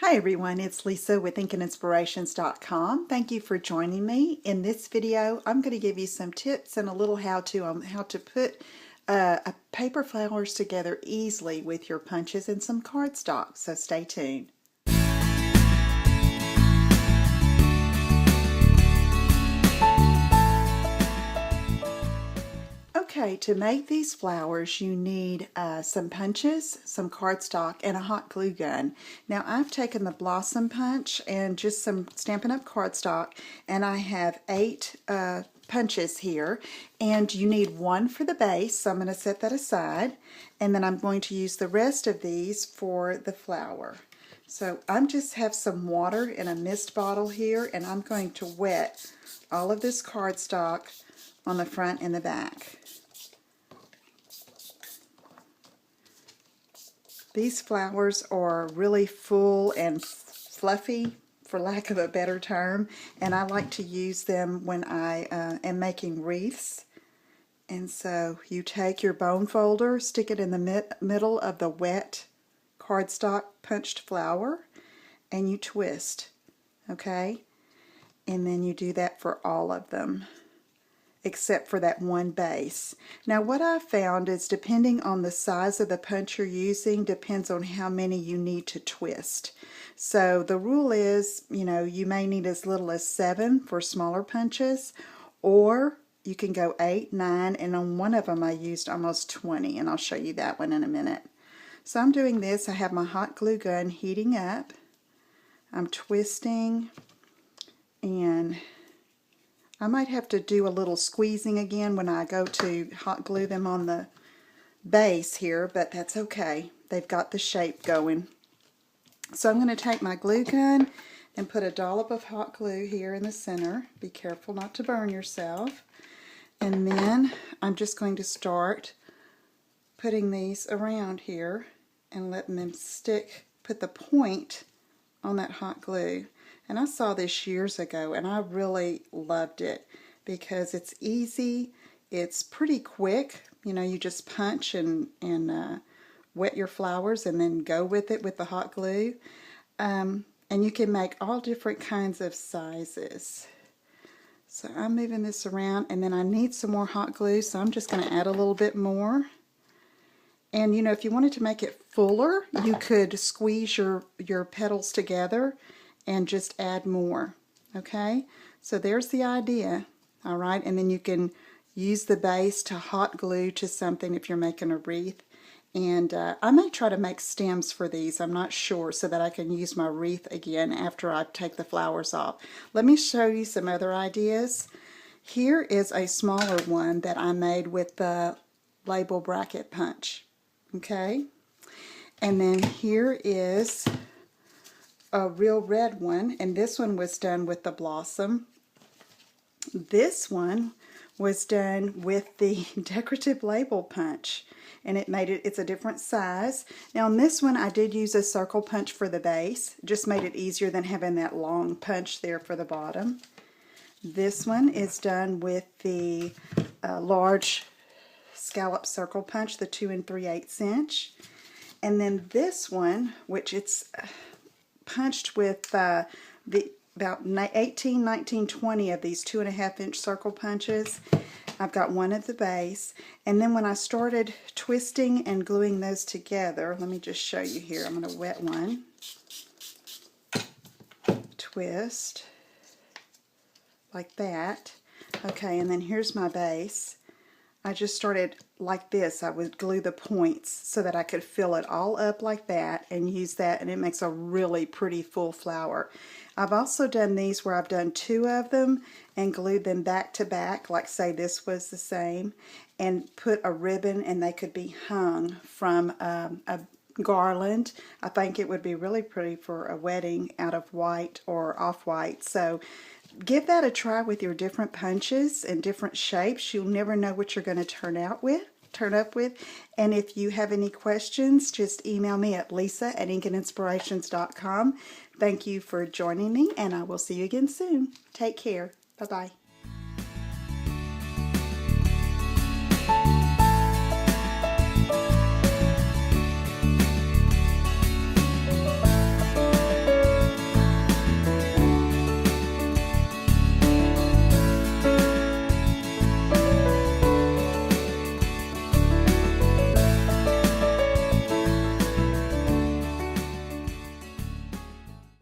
Hi everyone, it's Lisa with InkandInspirations.com. Thank you for joining me. In this video, I'm going to give you some tips and a little how-to on how to put paper flowers together easily with your punches and some cardstock, so stay tuned. Okay, to make these flowers you need some punches, some cardstock, and a hot glue gun. Now I've taken the Blossom punch and just some Stampin' Up! Cardstock, and I have 8 punches here, and you need one for the base, so I'm going to set that aside, and then I'm going to use the rest of these for the flower. So I'm just have some water in a mist bottle here, and I'm going to wet all of this cardstock on the front and the back. These flowers are really full and fluffy, for lack of a better term, and I like to use them when I am making wreaths. And so you take your bone folder, stick it in the middle of the wet cardstock punched flower, and you twist, okay? And then you do that for all of them, except for that one base. Now what I found is depending on the size of the punch you're using depends on how many you need to twist. So the rule is, you may need as little as 7 for smaller punches, or you can go 8, 9, and on one of them I used almost 20, and I'll show you that one in a minute. So I'm doing this. I have my hot glue gun heating up. I'm twisting, and I might have to do a little squeezing again when I go to hot glue them on the base here, but that's okay. They've got the shape going. So I'm going to take my glue gun and put a dollop of hot glue here in the center. Be careful not to burn yourself. And then I'm just going to start putting these around here and letting them stick, put the point on that hot glue. And I saw this years ago, and I really loved it because it's easy, it's pretty quick. You just punch and wet your flowers and then go with it with the hot glue. And you can make all different kinds of sizes. So I'm moving this around, and then I need some more hot glue, so I'm just going to add a little bit more. And if you wanted to make it fuller, you could squeeze your petals together and just add more. Okay, so there's the idea. All right, and then you can use the base to hot glue to something if you're making a wreath. And I may try to make stems for these, I'm not sure, so that I can use my wreath again after I take the flowers off. Let me show you some other ideas. Here is a smaller one that I made with the label bracket punch. Okay, and then here is a real red one, and this one was done with the Blossom. This one was done with the decorative label punch, and it's a different size. Now on this one I did use a circle punch for the base, just made it easier than having that long punch there for the bottom. This one is done with the large scallop circle punch, the 2 3/8 inch. And then this one, which it's punched with about 18, 19, 20 of these 2.5 inch circle punches. I've got one at the base, and then when I started twisting and gluing those together, let me just show you here. I'm going to wet one, twist like that. Okay, and then here's my base. I just started like this. I would glue the points so that I could fill it all up like that and use that, and it makes a really pretty full flower. I've also done these where I've done 2 of them and glued them back to back, like say this was the same, and put a ribbon, and they could be hung from a garland. I think it would be really pretty for a wedding out of white or off-white. So give that a try with your different punches and different shapes. You'll never know what you're going to turn up with. And if you have any questions, just email me at lisa@inkandinspirations.com. Thank you for joining me, and I will see you again soon. Take care. Bye-bye.